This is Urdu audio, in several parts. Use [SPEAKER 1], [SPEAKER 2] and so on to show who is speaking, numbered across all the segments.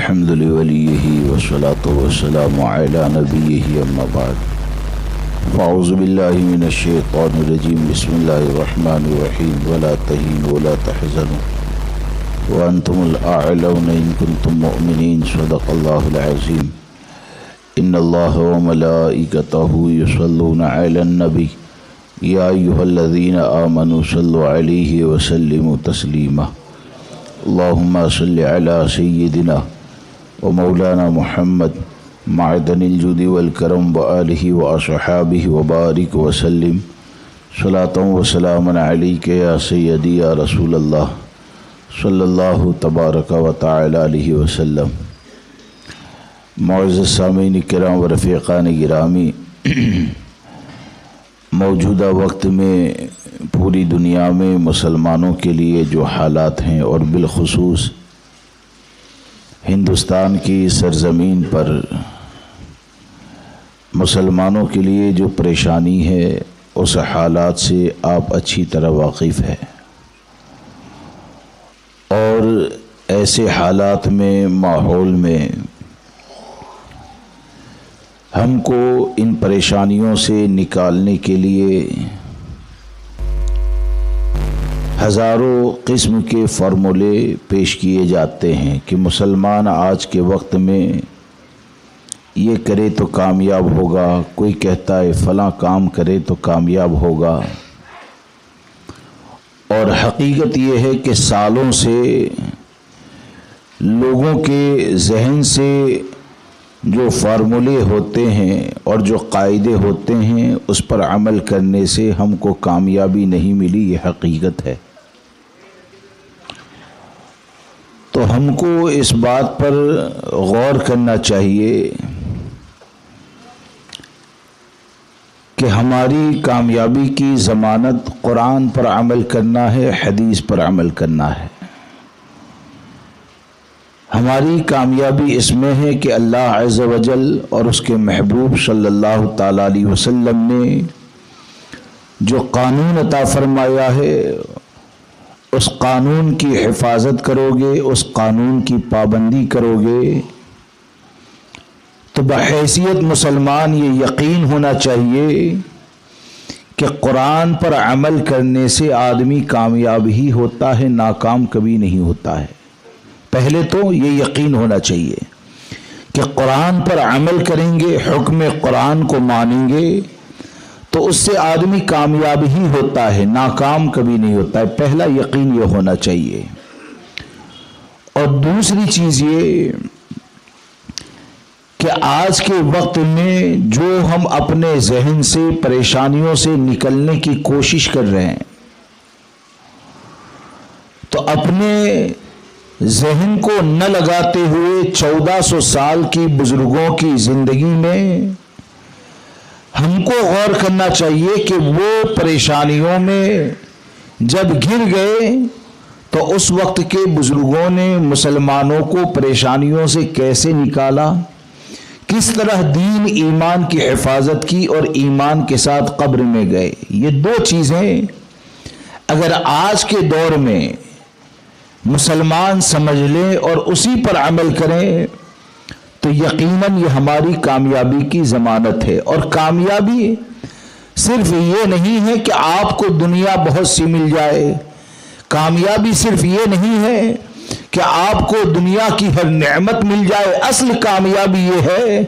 [SPEAKER 1] الحمد لوليه والصلاة والسلام على نبيه أما بعد فأعوذ بالله من الشيطان الرجيم بسم الله الرحمن الرحيم ولا تهينوا ولا تحزنوا وأنتم الأعلون إن كنتم مؤمنين صدق الله العظيم إن الله وملائكته يصلون على النبي يا أيها الذين آمنوا صلوا عليه وسلموا تسليما اللهم صل على سيدنا ومولانا محمد معدن الجود والكرم وآله وأصحابه وبارك وسلم صلاة وسلاما عليك يا سيدي يا رسول الله صلی اللہ تبارک و تعالی علیہ وسلم۔ معزز سامعین کرام و رفیقان گرامی، موجودہ وقت میں پوری دنیا میں مسلمانوں کے لیے جو حالات ہیں اور بالخصوص ہندوستان کی سرزمین پر مسلمانوں کے لیے جو پریشانی ہے اس حالات سے آپ اچھی طرح واقف ہیں، اور ایسے حالات میں ماحول میں ہم کو ان پریشانیوں سے نکالنے کے لیے ہزاروں قسم کے فارمولے پیش کیے جاتے ہیں کہ مسلمان آج کے وقت میں یہ کرے تو کامیاب ہوگا، کوئی کہتا ہے فلاں کام کرے تو کامیاب ہوگا، اور حقیقت یہ ہے کہ سالوں سے لوگوں کے ذہن سے جو فارمولے ہوتے ہیں اور جو قاعدے ہوتے ہیں اس پر عمل کرنے سے ہم کو کامیابی نہیں ملی، یہ حقیقت ہے۔ تو ہم کو اس بات پر غور کرنا چاہیے کہ ہماری کامیابی کی ضمانت قرآن پر عمل کرنا ہے، حدیث پر عمل کرنا ہے۔ ہماری کامیابی اس میں ہے کہ اللہ عز و جل اور اس کے محبوب صلی اللہ تعالی علیہ وسلم نے جو قانون عطا فرمایا ہے اس قانون کی حفاظت کرو گے، اس قانون کی پابندی کرو گے تو بحیثیت مسلمان یہ یقین ہونا چاہیے کہ قرآن پر عمل کرنے سے آدمی کامیاب ہی ہوتا ہے، ناکام کبھی نہیں ہوتا ہے۔ پہلے تو یہ یقین ہونا چاہیے کہ قرآن پر عمل کریں گے، حکم قرآن کو مانیں گے تو اس سے آدمی کامیاب ہی ہوتا ہے، ناکام کبھی نہیں ہوتا ہے۔ پہلا یقین یہ ہونا چاہیے۔ اور دوسری چیز یہ کہ آج کے وقت میں جو ہم اپنے ذہن سے پریشانیوں سے نکلنے کی کوشش کر رہے ہیں تو اپنے ذہن کو نہ لگاتے ہوئے 1400 سال کی بزرگوں کی زندگی میں ہم کو غور کرنا چاہیے کہ وہ پریشانیوں میں جب گر گئے تو اس وقت کے بزرگوں نے مسلمانوں کو پریشانیوں سے کیسے نکالا، کس طرح دین ایمان کی حفاظت کی اور ایمان کے ساتھ قبر میں گئے۔ یہ دو چیزیں اگر آج کے دور میں مسلمان سمجھ لیں اور اسی پر عمل کریں تو یقیناً یہ ہماری کامیابی کی ضمانت ہے۔ اور کامیابی صرف یہ نہیں ہے کہ آپ کو دنیا بہت سی مل جائے، کامیابی صرف یہ نہیں ہے کہ آپ کو دنیا کی ہر نعمت مل جائے۔ اصل کامیابی یہ ہے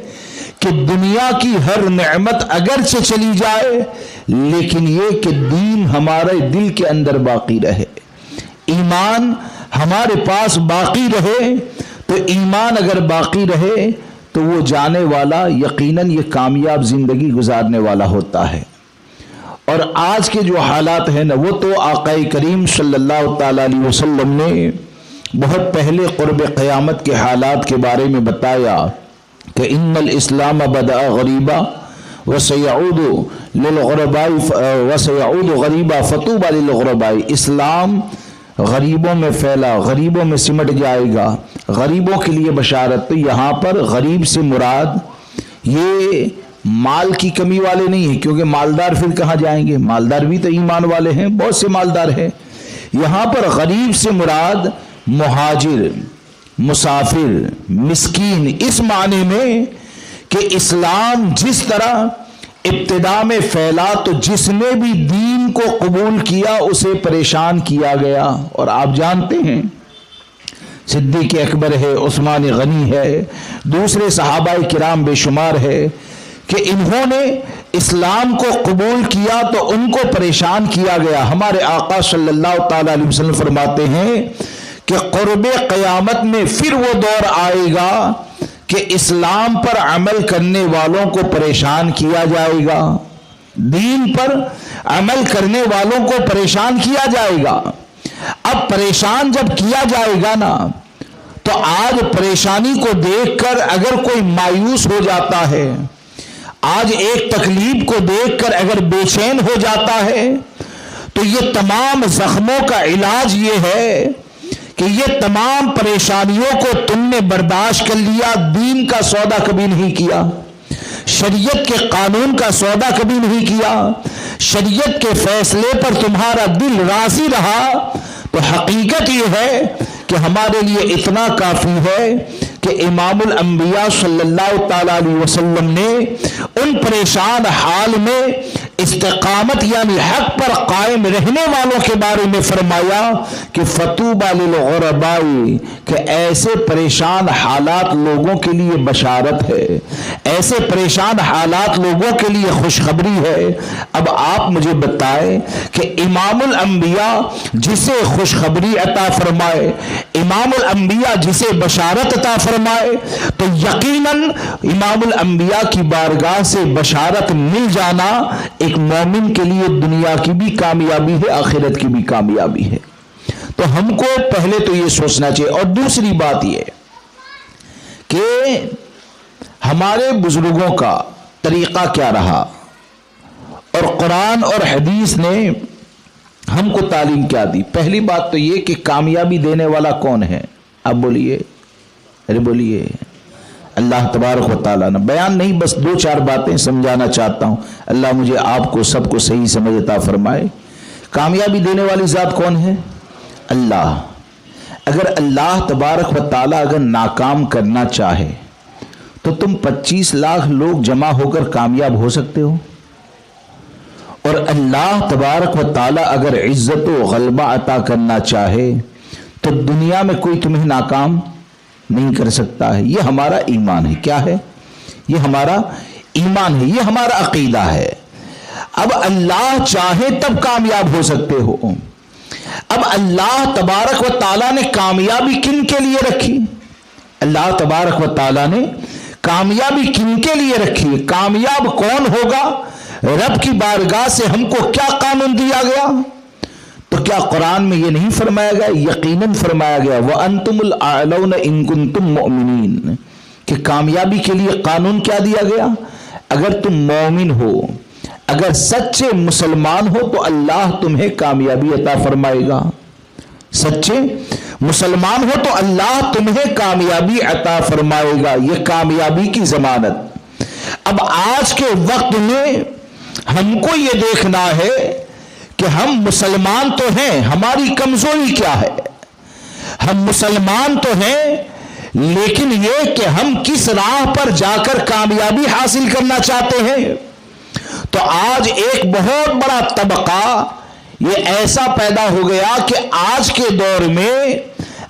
[SPEAKER 1] کہ دنیا کی ہر نعمت اگرچہ چلی جائے لیکن یہ کہ دین ہمارے دل کے اندر باقی رہے، ایمان ہمارے پاس باقی رہے۔ تو ایمان اگر باقی رہے تو وہ جانے والا یقیناً یہ کامیاب زندگی گزارنے والا ہوتا ہے۔ اور آج کے جو حالات ہیں نا وہ تو آقا کریم صلی اللہ تعالی علیہ وسلم نے بہت پہلے قرب قیامت کے حالات کے بارے میں بتایا کہ ان الاسلام بدأ غریبا وسیعود للغرباء وسیعود غریبا فطوبى للغرباء۔ اسلام غریبوں میں پھیلا، غریبوں میں سمٹ جائے گا، غریبوں کے لیے بشارت۔ تو یہاں پر غریب سے مراد یہ مال کی کمی والے نہیں ہیں، کیونکہ مالدار پھر کہاں جائیں گے، مالدار بھی تو ایمان والے ہیں، بہت سے مالدار ہیں۔ یہاں پر غریب سے مراد مہاجر، مسافر، مسکین، اس معنی میں کہ اسلام جس طرح ابتدا میں پھیلا تو جس نے بھی دین کو قبول کیا اسے پریشان کیا گیا. اور آپ جانتے ہیں صدیق اکبر ہے، عثمان غنی ہے، دوسرے صحابہ کرام بے شمار ہے کہ انہوں نے اسلام کو قبول کیا تو ان کو پریشان کیا گیا. ہمارے آقا صلی اللہ تعالی علیہ وسلم فرماتے ہیں کہ قرب قیامت میں پھر وہ دور آئے گا کہ اسلام پر عمل کرنے والوں کو پریشان کیا جائے گا، دین پر عمل کرنے والوں کو پریشان کیا جائے گا. اب پریشان جب کیا جائے گا نا تو آج پریشانی کو دیکھ کر اگر کوئی مایوس ہو جاتا ہے، آج ایک تکلیف کو دیکھ کر اگر بے چین ہو جاتا ہے تو یہ تمام زخموں کا علاج یہ ہے کہ یہ تمام پریشانیوں کو تم نے برداشت کر لیا، دین کا سودا کبھی نہیں کیا، شریعت کے قانون کا سودا کبھی نہیں کیا، شریعت کے فیصلے پر تمہارا دل راضی رہا، تو حقیقت یہ ہے کہ ہمارے لیے اتنا کافی ہے کہ امام الانبیاء صلی اللہ تعالی علیہ وسلم نے ان پریشان حال میں استقامت یعنی حق پر قائم رہنے والوں کے بارے میں فرمایا کہ فطوبى للغرباء، کہ ایسے پریشان حالات لوگوں کے لیے بشارت ہے، ایسے پریشان حالات لوگوں کے لیے خوشخبری ہے. اب آپ مجھے بتائیں کہ امام الانبیاء جسے خوشخبری عطا فرمائے، امام الانبیاء جسے بشارت عطا فرمائے، تو یقیناً امام الانبیاء کی بارگاہ سے بشارت مل جانا ایک مومن کے لیے دنیا کی بھی کامیابی ہے، آخرت کی بھی کامیابی ہے. تو ہم کو پہلے تو یہ سوچنا چاہیے. اور دوسری بات یہ کہ ہمارے بزرگوں کا طریقہ کیا رہا اور قرآن اور حدیث نے ہم کو تعلیم کیا دی. پہلی بات تو یہ کہ کامیابی دینے والا کون ہے؟ اب بولیے، ارے بولیے، اللہ تبارک و تعالیٰ نے. بیان نہیں، بس دو چار باتیں سمجھانا چاہتا ہوں. اللہ مجھے آپ کو سب کو صحیح سمجھ عطا فرمائے. کامیابی دینے والی ذات کون ہے؟ اللہ. اگر اللہ تبارک و تعالیٰ اگر ناکام کرنا چاہے تو تم 25 لاکھ لوگ جمع ہو کر کامیاب ہو سکتے ہو؟ اور اللہ تبارک و تعالیٰ اگر عزت و غلبہ عطا کرنا چاہے تو دنیا میں کوئی تمہیں ناکام نہیں کر سکتا ہے. یہ ہمارا ایمان ہے. کیا ہے؟ یہ ہمارا ایمان ہے، یہ ہمارا عقیدہ ہے. اب اللہ چاہے تب کامیاب ہو سکتے ہو. اب اللہ تبارک و تعالیٰ نے کامیابی کن کے لیے رکھی؟ اللہ تبارک و تعالیٰ نے کامیابی کن کے لیے رکھی؟ کامیاب کون ہوگا؟ رب کی بارگاہ سے ہم کو کیا قانون دیا گیا؟ تو کیا قرآن میں یہ نہیں فرمایا گیا؟ یقیناً فرمایا گیا وَأَنْتُمُ الْأَعْلَوْنَ إِن كُنتُم مُؤْمِنِينَ، کہ کامیابی کے لیے قانون کیا دیا گیا؟ اگر تم مومن ہو، اگر سچے مسلمان ہو تو اللہ تمہیں کامیابی عطا فرمائے گا. سچے مسلمان ہو تو اللہ تمہیں کامیابی عطا فرمائے گا. یہ کامیابی کی ضمانت. اب آج کے وقت میں ہم کو یہ دیکھنا ہے کہ ہم مسلمان تو ہیں، ہماری کمزوری کیا ہے؟ ہم مسلمان تو ہیں لیکن یہ کہ ہم کس راہ پر جا کر کامیابی حاصل کرنا چاہتے ہیں. تو آج ایک بہت بڑا طبقہ یہ ایسا پیدا ہو گیا کہ آج کے دور میں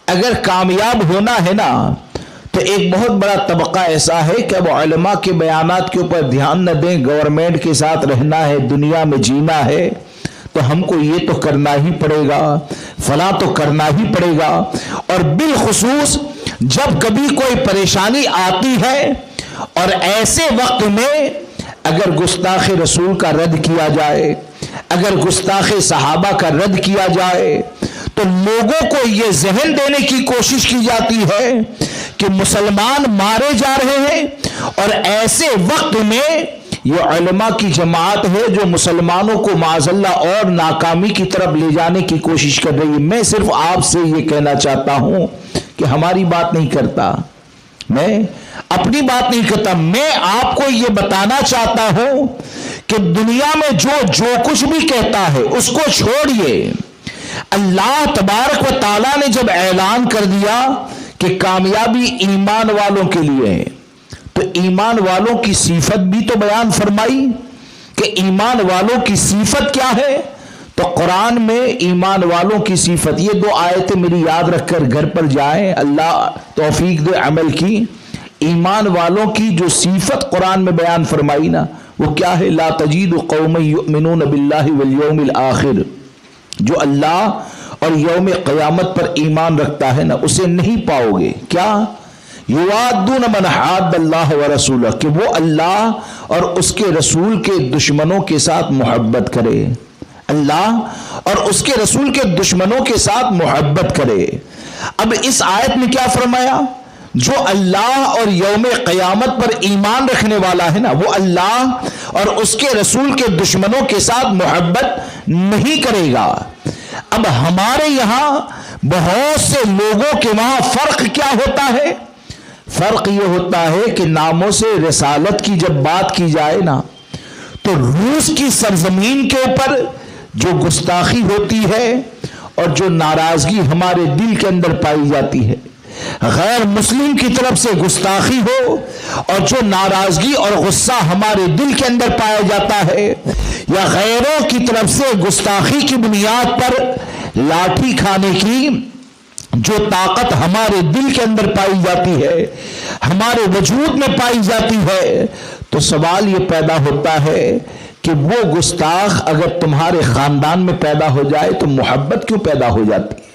[SPEAKER 1] اگر کامیاب ہونا ہے نا تو ایک بہت بڑا طبقہ ایسا ہے کہ اب علماء کے بیانات کے اوپر دھیان نہ دیں، گورنمنٹ کے ساتھ رہنا ہے، دنیا میں جینا ہے تو ہم کو یہ تو کرنا ہی پڑے گا، فلاں تو کرنا ہی پڑے گا. اور بالخصوص جب کبھی کوئی پریشانی آتی ہے اور ایسے وقت میں اگر گستاخ رسول کا رد کیا جائے، اگر گستاخ صحابہ کا رد کیا جائے تو لوگوں کو یہ ذہن دینے کی کوشش کی جاتی ہے کہ مسلمان مارے جا رہے ہیں. اور ایسے وقت میں یہ علماء کی جماعت ہے جو مسلمانوں کو معاذ اللہ اور ناکامی کی طرف لے جانے کی کوشش کر رہی ہے. میں صرف آپ سے یہ کہنا چاہتا ہوں کہ ہماری بات نہیں کرتا، میں اپنی بات نہیں کرتا، میں آپ کو یہ بتانا چاہتا ہوں کہ دنیا میں جو کچھ بھی کہتا ہے اس کو چھوڑیے. اللہ تبارک و تعالیٰ نے جب اعلان کر دیا کہ کامیابی ایمان والوں کے لیے ہے، تو ایمان والوں کی صفت بھی تو بیان فرمائی کہ ایمان والوں کی صفت کیا ہے. تو قرآن میں ایمان والوں کی صفت، یہ دو آیتیں میری یاد رکھ کر گھر پر جائیں، اللہ توفیق دے عمل کی. ایمان والوں کی جو صفت قرآن میں بیان فرمائی نا، وہ کیا ہے؟ لا تجید قوما یؤمنون باللہ والیوم الآخر، جو اللہ اور یوم قیامت پر ایمان رکھتا ہے نا، اسے نہیں پاؤ گے. کیا؟ یوادون من حاد اللہ ورسولہ، کہ وہ اللہ اور اس کے رسول کے دشمنوں کے ساتھ محبت کرے. اللہ اور اس کے رسول کے دشمنوں کے ساتھ محبت کرے. اب اس آیت میں کیا فرمایا؟ جو اللہ اور یوم قیامت پر ایمان رکھنے والا ہے نا، وہ اللہ اور اس کے رسول کے دشمنوں کے ساتھ محبت نہیں کرے گا. اب ہمارے یہاں بہت سے لوگوں کے وہاں فرق کیا ہوتا ہے؟ فرق یہ ہوتا ہے کہ ناموں سے رسالت کی جب بات کی جائے نا، تو روس کی سرزمین کے اوپر جو گستاخی ہوتی ہے اور جو ناراضگی ہمارے دل کے اندر پائی جاتی ہے، غیر مسلم کی طرف سے گستاخی ہو اور جو ناراضگی اور غصہ ہمارے دل کے اندر پایا جاتا ہے، یا غیروں کی طرف سے گستاخی کی بنیاد پر لاٹھی کھانے کی جو طاقت ہمارے دل کے اندر پائی جاتی ہے، ہمارے وجود میں پائی جاتی ہے، تو سوال یہ پیدا ہوتا ہے کہ وہ گستاخ اگر تمہارے خاندان میں پیدا ہو جائے تو محبت کیوں پیدا ہو جاتی ہے؟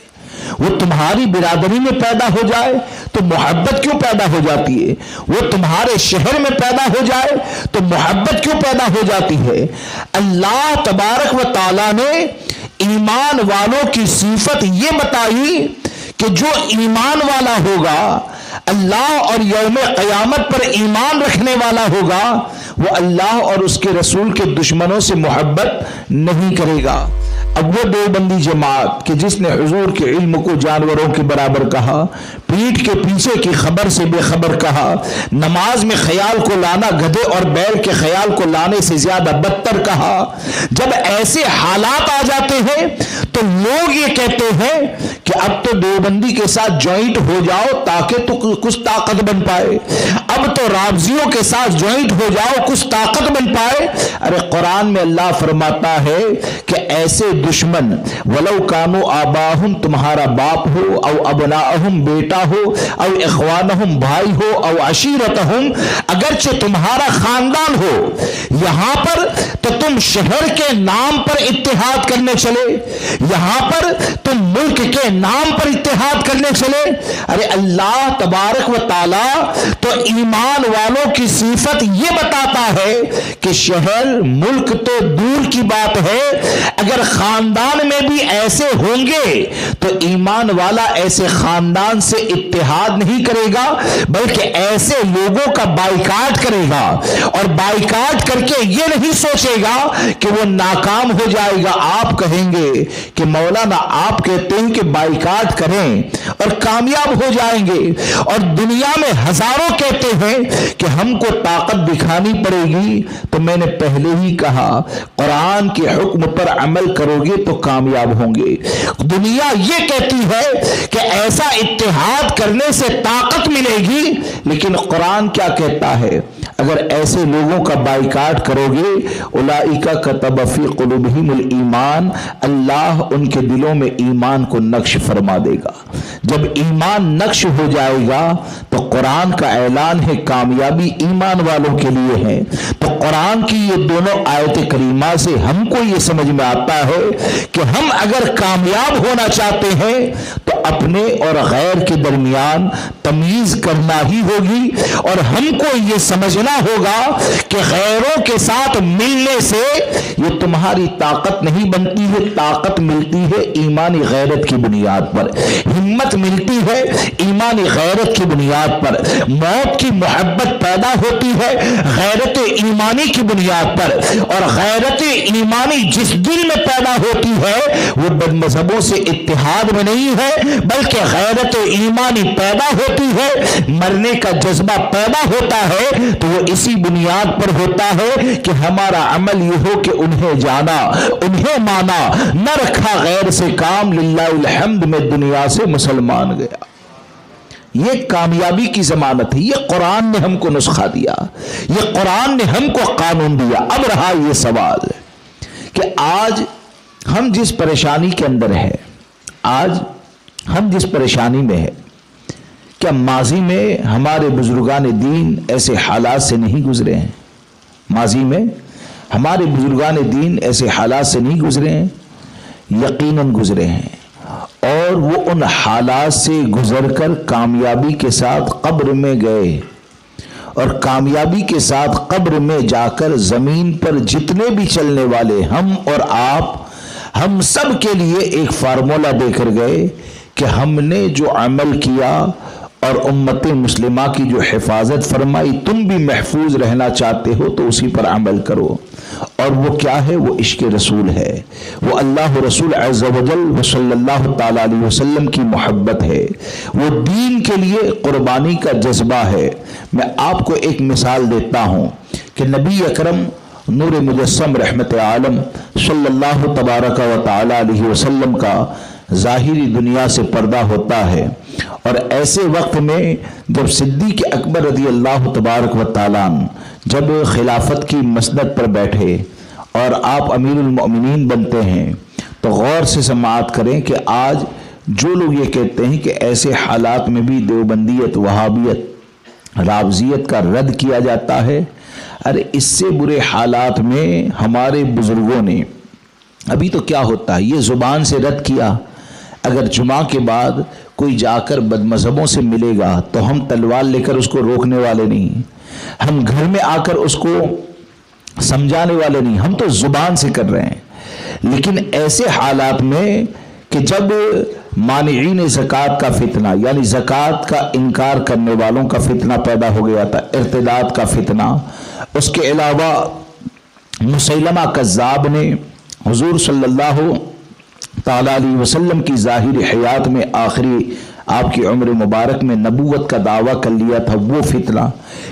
[SPEAKER 1] وہ تمہاری برادری میں پیدا ہو جائے تو محبت کیوں پیدا ہو جاتی ہے؟ وہ تمہارے شہر میں پیدا ہو جائے تو محبت کیوں پیدا ہو جاتی ہے؟ اللہ تبارک و تعالیٰ نے ایمان والوں کی صفت یہ بتائی کہ جو ایمان والا ہوگا، اللہ اور یوم قیامت پر ایمان رکھنے والا ہوگا، وہ اللہ اور اس کے رسول کے دشمنوں سے محبت نہیں کرے گا. اب وہ دیوبندی جماعت کہ جس نے حضور کے علم کو جانوروں کے برابر کہا، پیٹھ کے پیچھے کی خبر سے بے خبر کہا، نماز میں خیال کو لانا گدھے اور بیل کے خیال کو لانے سے زیادہ بدتر کہا، جب ایسے حالات آ جاتے ہیں تو لوگ یہ کہتے ہیں کہ اب تو دیوبندی کے ساتھ جوائنٹ ہو جاؤ تاکہ تو کچھ طاقت بن پائے، اب تو رابضیوں کے ساتھ جوائنٹ ہو جاؤ کچھ طاقت بن پائے. ارے قرآن میں اللہ فرماتا ہے کہ ایسے دشمن ولو کانو آباہم، تمہارا باپ ہو، او ابناہم بیٹا ہو، او اخوانہم بھائی ہو، او عشیرتہم، اگرچہ تمہارا خاندان ہو، یہاں پر تو تم شہر کے نام پر اتحاد کرنے چلے، یہاں پر تم ملک کے نام پر اتحاد کرنے چلے. ارے اللہ تبارک و تعالی تو ایمان والوں کی صفت یہ بتاتا ہے کہ شہر ملک تو دور کی بات ہے، اگر خاندان میں بھی ایسے ہوں گے تو ایمان والا ایسے خاندان سے اتحاد نہیں کرے گا، بلکہ ایسے لوگوں کا بائیکاٹ کرے گا، اور بائیکاٹ کر کے یہ نہیں سوچے گا کہ وہ ناکام ہو جائے گا. آپ کہیں گے کہ مولانا آپ کہتے ہیں کہ بائیکاٹ کریں اور کامیاب ہو جائیں گے، اور دنیا میں ہزاروں کہتے ہیں کہ ہم کو طاقت دکھانی پڑے گی. تو میں نے پہلے ہی کہا قرآن کے حکم پر عمل کرو گے تو کامیاب ہوں گے. دنیا یہ کہتی ہے کہ ایسا اتحاد کرنے سے طاقت ملے گی، لیکن قرآن کیا کہتا ہے؟ اگر ایسے لوگوں کا بائیکاٹ کرو گے، اولئک کتب فی قلوبہم الایمان، اللہ ان کے دلوں میں ایمان کو نقش فرما دے گا. جب ایمان نقش ہو جائے گا تو قرآن کا اعلان ہے کامیابی ایمان والوں کے لیے ہے. تو قرآن کی یہ دونوں آیت کریمہ سے ہم کو یہ سمجھ میں آتا ہے کہ ہم اگر کامیاب ہونا چاہتے ہیں تو اپنے اور غیر کے درمیان تمیز کرنا ہی ہوگی، اور ہم کو یہ سمجھنا ہوگا کہ غیروں کے ساتھ ملنے سے یہ تمہاری طاقت نہیں بنتی ہے، طاقت ملتی ہے ایمانی غیرت کی بنیاد پر، ہمت ملتی ہے ایمانی غیرت کی بنیاد پر، موت کی محبت پیدا ہوتی ہے غیرت ایمانی کی بنیاد پر، اور غیرت ایمانی جس دل میں پیدا ہوتی ہے وہ بد مذہبوں سے اتحاد میں نہیں ہے، بلکہ غیرت ایمانی پیدا ہوتی ہے، مرنے کا جذبہ پیدا ہوتا ہے تو وہ اسی بنیاد پر ہوتا ہے کہ ہمارا عمل یہ ہو کہ انہیں جانا، انہیں مانا، نہ رکھا غیر سے کام، للہ الحمد میں دنیا سے مسلمان گیا. یہ کامیابی کی ضمانت ہے. یہ قرآن نے ہم کو نسخہ دیا, یہ قرآن نے ہم کو قانون دیا. اب رہا یہ سوال کہ آج ہم جس پریشانی کے اندر ہے, آج ہم جس پریشانی میں ہے, کیا ماضی میں ہمارے بزرگان دین ایسے حالات سے نہیں گزرے ہیں؟ ماضی میں ہمارے بزرگان دین ایسے حالات سے نہیں گزرے ہیں؟ یقیناً گزرے ہیں, اور وہ ان حالات سے گزر کر کامیابی کے ساتھ قبر میں گئے, اور کامیابی کے ساتھ قبر میں جا کر زمین پر جتنے بھی چلنے والے ہم اور آپ, ہم سب کے لیے ایک فارمولہ دے کر گئے کہ ہم نے جو عمل کیا اور امت مسلمہ کی جو حفاظت فرمائی, تم بھی محفوظ رہنا چاہتے ہو تو اسی پر عمل کرو. اور وہ کیا ہے؟ وہ عشق رسول ہے, وہ اللہ رسول عز و جل و صلی اللہ تعالی علیہ وسلم کی محبت ہے, وہ دین کے لیے قربانی کا جذبہ ہے. میں آپ کو ایک مثال دیتا ہوں کہ نبی اکرم نور مجسم رحمت عالم صلی اللہ تبارک و تعالی علیہ وسلم کا ظاہری دنیا سے پردہ ہوتا ہے, اور ایسے وقت میں جب صدیق اکبر رضی اللہ تبارک و تعالیٰ جب خلافت کی مسند پر بیٹھے اور آپ امیر المؤمنین بنتے ہیں, تو غور سے سماعت کریں کہ آج جو لوگ یہ کہتے ہیں کہ ایسے حالات میں بھی دیوبندیت, وہابیت, رافضیت کا رد کیا جاتا ہے, ارے اس سے برے حالات میں ہمارے بزرگوں نے, ابھی تو کیا ہوتا ہے, یہ زبان سے رد کیا. اگر جمعہ کے بعد کوئی جا کر بد مذہبوں سے ملے گا تو ہم تلوار لے کر اس کو روکنے والے نہیں, ہم گھر میں آ کر اس کو سمجھانے والے نہیں, ہم تو زبان سے کر رہے ہیں. لیکن ایسے حالات میں کہ جب مانعین زکوٰۃ کا فتنہ, یعنی زکوٰۃ کا انکار کرنے والوں کا فتنہ پیدا ہو گیا تھا, ارتداد کا فتنہ, اس کے علاوہ مسیلمہ کذاب نے حضور صلی اللہ تعالی علیہ وسلم کی ظاہری حیات میں آخری آپ کی عمر مبارک میں نبوت کا دعویٰ کر لیا تھا, وہ فتنہ,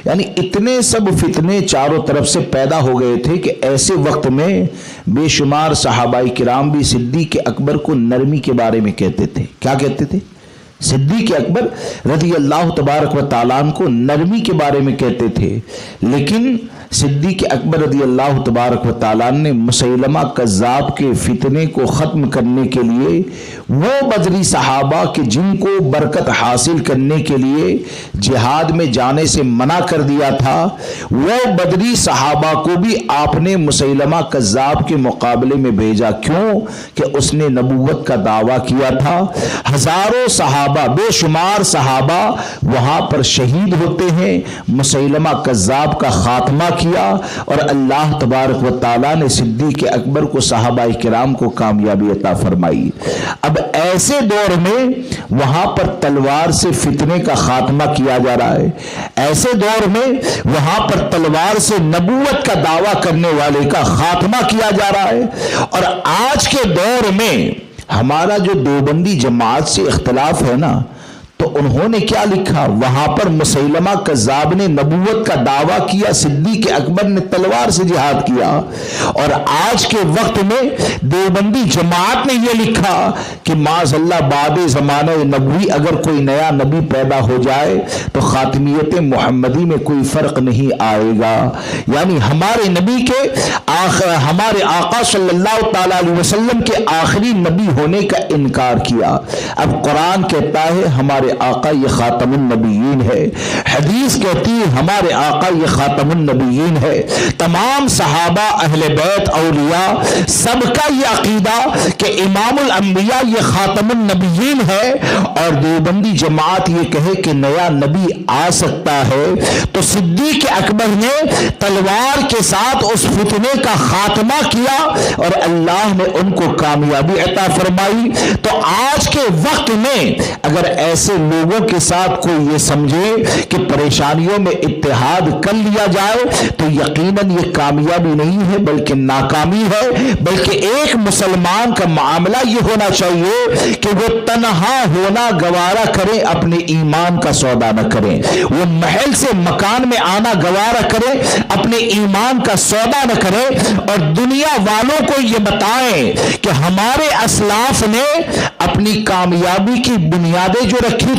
[SPEAKER 1] یعنی اتنے سب فتنے چاروں طرف سے پیدا ہو گئے تھے کہ ایسے وقت میں بے شمار صحابہ کرام بھی صدیق اکبر کو نرمی کے بارے میں کہتے تھے. کیا کہتے تھے؟ صدیق اکبر رضی اللہ تبارک و تعالیٰ عنہ کو نرمی کے بارے میں کہتے تھے. لیکن صدیق اکبر رضی اللہ تبارک و تعالیٰ نے مسیلمہ کذاب کے فتنے کو ختم کرنے کے لیے وہ بدری صحابہ کہ جن کو برکت حاصل کرنے کے لیے جہاد میں جانے سے منع کر دیا تھا, وہ بدری صحابہ کو بھی آپ نے مسیلمہ کذاب کے مقابلے میں بھیجا. کیوں؟ کہ اس نے نبوت کا دعویٰ کیا تھا. ہزاروں صحابہ, بے شمار صحابہ وہاں پر شہید ہوتے ہیں, مسیلمہ کذاب کا خاتمہ کیا, اور اللہ تبارک و تعالیٰ نے صدیق اکبر کو صحابہ کرام کو کامیابی عطا فرمائی. اب ایسے دور میں وہاں پر تلوار سے فتنے کا خاتمہ کیا جا رہا ہے, ایسے دور میں وہاں پر تلوار سے نبوت کا دعویٰ کرنے والے کا خاتمہ کیا جا رہا ہے. اور آج کے دور میں ہمارا جو دیوبندی جماعت سے اختلاف ہے نا, تو انہوں نے کیا لکھا؟ وہاں پر مسیلمہ کذاب نے نبوت کا دعویٰ کیا, صدیق اکبر نے تلوار سے جہاد کیا. اور آج کے وقت میں دیوبندی جماعت نے یہ لکھا کہ معاذ اللہ بعد زمانہ نبوی اگر کوئی نیا نبی پیدا ہو جائے تو خاتمیت محمدی میں کوئی فرق نہیں آئے گا. یعنی ہمارے نبی کے ہمارے آقا صلی اللہ تعالی علیہ وسلم کے آخری نبی ہونے کا انکار کیا. اب قرآن کہتا ہے ہمارے آقا یہ خاتم النبیین ہے, حدیث کہتی ہے ہمارے آقا یہ خاتم النبیین ہے. تمام صحابہ, اہل بیت, اولیاء, سب کا یہ عقیدہ کہ امام الانبیاء یہ خاتم النبیین ہے. اور دیوبندی جماعت یہ کہے کہ نیا نبی آ سکتا ہے, تو صدیق اکبر نے تلوار کے ساتھ اس فتنے کا خاتمہ کیا اور اللہ نے ان کو کامیابی عطا فرمائی. تو آج کے وقت میں اگر ایسے لوگوں کے ساتھ کوئی یہ سمجھے کہ پریشانیوں میں اتحاد کر لیا جائے تو یقیناً یہ کامیابی نہیں ہے بلکہ ناکامی ہے. بلکہ ایک مسلمان کا معاملہ یہ ہونا چاہیے کہ وہ تنہا ہونا گوارا کرے, اپنے ایمان کا سودا نہ کریں. وہ محل سے مکان میں آنا گوارا کرے, اپنے ایمان کا سودا نہ کرے. اور دنیا والوں کو یہ بتائیں کہ ہمارے اسلاف نے اپنی کامیابی کی بنیادیں جو رکھی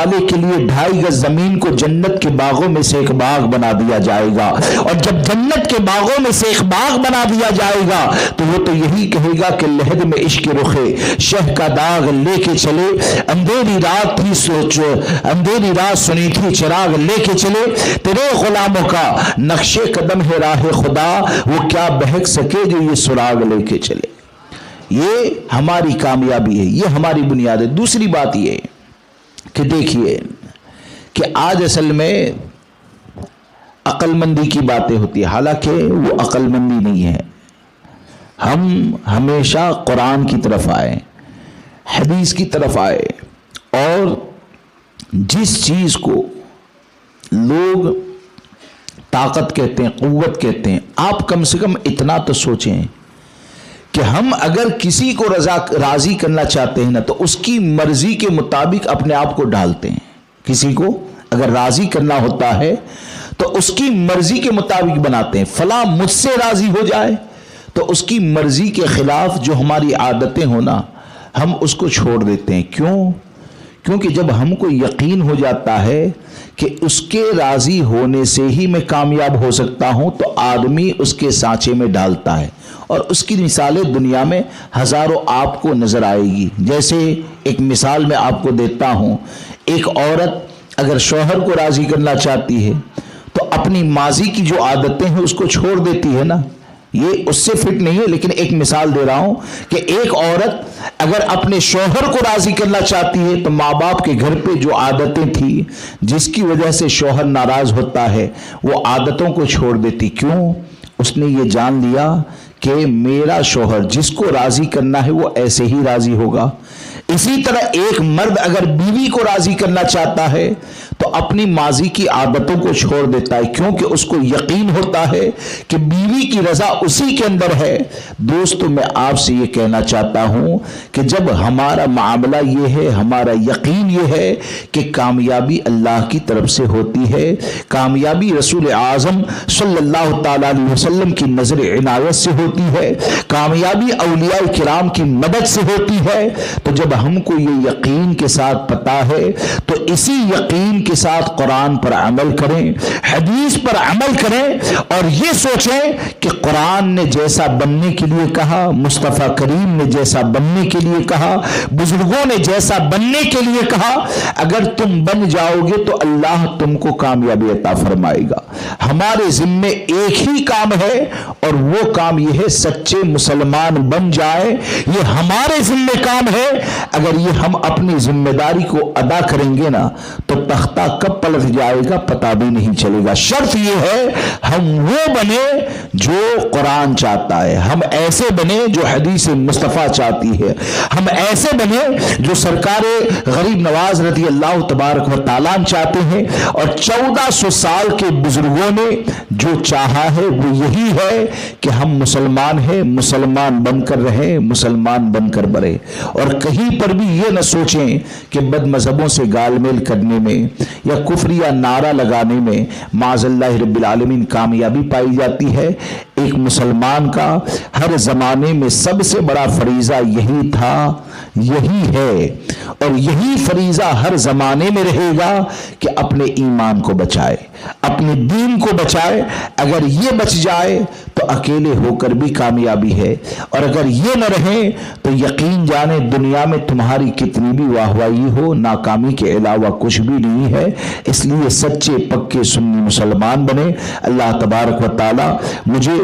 [SPEAKER 1] والے کے لیے 2.5 گز زمین کو جنت کے باغوں میں سے ایک باغ بنا دیا جائے گا، اور جب جنت کے باغوں میں سے ایک باغ بنا دیا جائے گا تو وہ تو یہی کہے گا کہ لہد میں عشق رخے شہ کا داغ لے کے چلے، اندھیری رات تھی سوچ، اندھیری رات سنی تھی چراغ لے کے چلے، تیرے غلاموں کا نقش قدم ہے راہ خدا، وہ کیا بہک سکے جو یہ سراغ لے کے چلے۔ یہ ہماری کامیابی ہے، یہ ہماری بنیاد ہے۔ دوسری بات یہ کہ دیکھیے کہ آج اصل میں عقل مندی کی باتیں ہوتی ہیں، حالانکہ وہ عقل مندی نہیں ہے۔ ہم ہمیشہ قرآن کی طرف آئے، حدیث کی طرف آئے، اور جس چیز کو لوگ طاقت کہتے ہیں، قوت کہتے ہیں، آپ کم سے کم اتنا تو سوچیں کہ ہم اگر کسی کو راضی کرنا چاہتے ہیں نا تو اس کی مرضی کے مطابق اپنے آپ کو ڈالتے ہیں۔ کسی کو اگر راضی کرنا ہوتا ہے تو اس کی مرضی کے مطابق بناتے ہیں، فلاں مجھ سے راضی ہو جائے، تو اس کی مرضی کے خلاف جو ہماری عادتیں ہونا ہم اس کو چھوڑ دیتے ہیں۔ کیوں؟ کیونکہ جب ہم کو یقین ہو جاتا ہے کہ اس کے راضی ہونے سے ہی میں کامیاب ہو سکتا ہوں تو آدمی اس کے سانچے میں ڈالتا ہے، اور اس کی مثالیں دنیا میں ہزاروں آپ کو نظر آئے گی۔ جیسے ایک مثال میں آپ کو دیتا ہوں، ایک عورت اگر شوہر کو راضی کرنا چاہتی ہے تو اپنی ماضی کی جو عادتیں ہیں اس کو چھوڑ دیتی ہے نا، یہ اس سے فٹ نہیں ہے، لیکن ایک مثال دے رہا ہوں کہ ایک عورت اگر اپنے شوہر کو راضی کرنا چاہتی ہے تو ماں باپ کے گھر پہ جو عادتیں تھی جس کی وجہ سے شوہر ناراض ہوتا ہے وہ عادتوں کو چھوڑ دیتی۔ کیوں؟ اس نے یہ جان لیا کہ میرا شوہر جس کو راضی کرنا ہے وہ ایسے ہی راضی ہوگا۔ اسی طرح ایک مرد اگر بیوی کو راضی کرنا چاہتا ہے تو اپنی ماضی کی عادتوں کو چھوڑ دیتا ہے، کیونکہ اس کو یقین ہوتا ہے کہ بیوی کی رضا اسی کے اندر ہے۔ دوستو، میں آپ سے یہ کہنا چاہتا ہوں کہ جب ہمارا معاملہ یہ ہے، ہمارا یقین یہ ہے کہ کامیابی اللہ کی طرف سے ہوتی ہے، کامیابی رسول اعظم صلی اللہ تعالیٰ علیہ وسلم کی نظر عنایت سے ہوتی ہے، کامیابی اولیاء کرام کی مدد سے ہوتی ہے، تو جب ہم کو یہ یقین کے ساتھ پتا ہے تو اسی یقین کے ساتھ قرآن پر عمل کریں، حدیث پر عمل کریں، اور یہ سوچیں کہ قرآن نے جیسا بننے کے لیے کہا، مصطفیٰ کریم نے جیسا بننے کے لیے کہا، بزرگوں نے جیسا بننے کے لیے کہا، اگر تم بن جاؤ گے تو اللہ تم کو کامیابی عطا فرمائے گا۔ ہمارے ذمے ایک ہی کام ہے، اور وہ کام یہ ہے سچے مسلمان بن جائے، یہ ہمارے ذمے کام ہے۔ اگر یہ ہم اپنی ذمہ داری کو ادا کریں گے نا تو تختہ کب پلٹ جائے گا پتہ بھی نہیں چلے گا۔ شرط یہ ہے ہم وہ بنے جو قرآن چاہتا ہے، ہم ایسے بنے جو حدیث مصطفیٰ چاہتی ہے، ہم ایسے بنے جو سرکار غریب نواز رضی اللہ تبارک و تعالیٰ چاہتے ہیں، اور 1400 سال کے بزرگوں نے جو چاہا ہے وہ یہی ہے کہ ہم مسلمان ہیں، مسلمان بن کر رہیں، مسلمان بن کر بڑھیں، اور کہیں پر بھی یہ نہ سوچیں کہ بد مذہبوں سے گال میل کرنے میں یا کفر یا نعرہ لگانے میں معاذ اللہ رب العالمین کامیابی پائی جاتی ہے۔ ایک مسلمان کا ہر زمانے میں سب سے بڑا فریضہ یہی تھا، یہی ہے، اور یہی فریضہ ہر زمانے میں رہے گا کہ اپنے ایمان کو بچائے، اپنے دین کو بچائے۔ اگر یہ بچ جائے تو اکیلے ہو کر بھی کامیابی ہے، اور اگر یہ نہ رہے تو یقین جانے دنیا میں تمہاری کتنی بھی واہوائی ہو، ناکامی کے علاوہ کچھ بھی نہیں ہے۔ اس لیے سچے پکے سنی مسلمان بنے۔ اللہ تبارک و تعالی مجھے،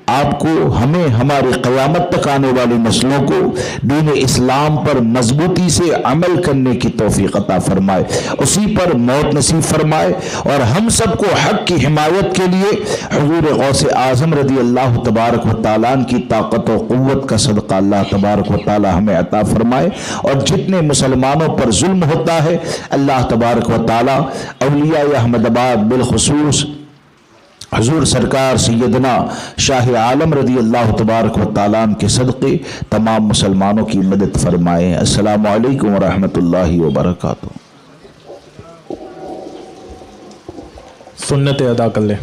[SPEAKER 1] آپ کو، ہمیں، ہمارے قیامت تک آنے والی نسلوں کو دین اسلام پر مضبوطی سے عمل کرنے کی توفیق عطا فرمائے، اسی پر موت نصیب فرمائے، اور ہم سب کو حق کی حمایت کے لیے حضور غوث اعظم رضی اللہ تبارک و تعالیٰ کی طاقت و قوت کا صدقہ اللہ تبارک و تعالیٰ ہمیں عطا فرمائے۔ اور جتنے مسلمانوں پر ظلم ہوتا ہے اللہ تبارک و تعالیٰ اولیاء احمد آباد بالخصوص حضور سرکار سیدنا شاہ عالم رضی اللہ تبارک و تعالیٰ کے صدقے تمام مسلمانوں کی مدد فرمائے۔ السلام علیکم ورحمۃ اللہ وبرکاتہ۔
[SPEAKER 2] سنت ادا کر لیں۔